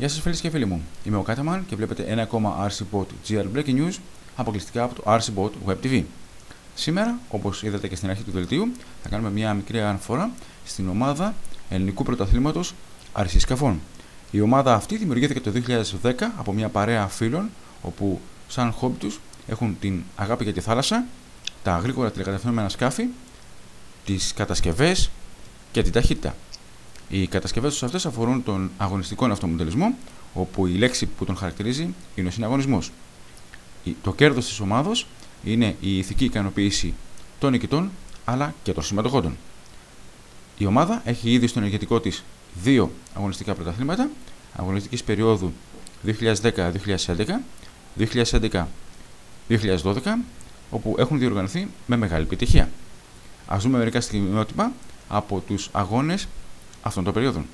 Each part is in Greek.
Γεια σας φίλες και φίλοι μου, είμαι ο Κάταμαν και βλέπετε ένα ακόμα RCBot GR Breaking News αποκλειστικά από το RCBot Web TV. Σήμερα, όπως είδατε και στην αρχή του δελτίου, θα κάνουμε μια μικρή αναφορά στην ομάδα ελληνικού πρωταθλήματος RC σκαφών. Η ομάδα αυτή δημιουργήθηκε το 2010 από μια παρέα φίλων, όπου σαν χόμπι τους έχουν την αγάπη για τη θάλασσα, τα γρήγορα τηλεκατευθυνόμενα σκάφη, τις κατασκευές και την ταχύτητα. Οι κατασκευές τους αυτές αφορούν τον αγωνιστικό αυτομοντελισμό, όπου η λέξη που τον χαρακτηρίζει είναι ο συναγωνισμός. Το κέρδος της ομάδος είναι η ηθική ικανοποίηση των νικητών αλλά και των συμμετοχόντων. Η ομάδα έχει ήδη στο ενεργητικό της δύο αγωνιστικά πρωταθλήματα αγωνιστικής περίοδου 2010-2011, 2011-2012, όπου έχουν διοργανωθεί με μεγάλη επιτυχία. Ας δούμε μερικά στιγμιότυπα από τους αγώνες αυτών των περίοδων.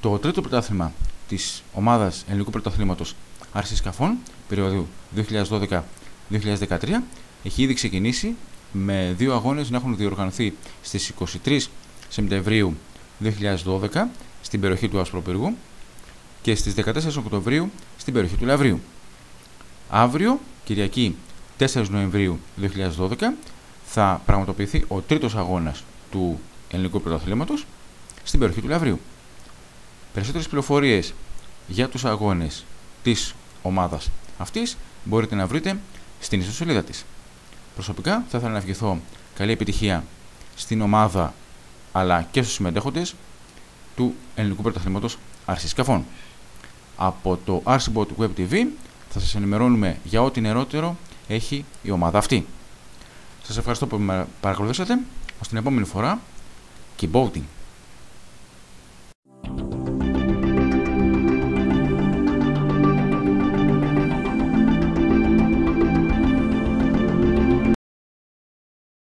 Το τρίτο πρωτάθλημα της ομάδας ελληνικού πρωταθλήματος RC σκαφών περίοδου 2012-2013 έχει ήδη ξεκινήσει, με δύο αγώνες να έχουν διοργανωθεί στις 23 Σεπτεμβρίου 2012 στην περιοχή του Ασπροπύργου και στις 14 Οκτωβρίου στην περιοχή του Λαυρίου. Αύριο, Κυριακή 4 Νοεμβρίου 2012, θα πραγματοποιηθεί ο τρίτος αγώνας του ελληνικού πρωταθλήματος στην περιοχή του Λαυρίου. Περισσότερες πληροφορίες για τους αγώνες της ομάδας αυτής μπορείτε να βρείτε στην ιστοσελίδα της. Προσωπικά θα ήθελα να ευχηθώ καλή επιτυχία στην ομάδα αλλά και στους συμμετέχοντες του ελληνικού πρωταθλήματος RC σκαφών. Από το RCBot Web TV θα σας ενημερώνουμε για ό,τι νεότερο έχει η ομάδα αυτή. Σας ευχαριστώ που με παρακολουθήσατε. Ως την επόμενη φορά, keep boating!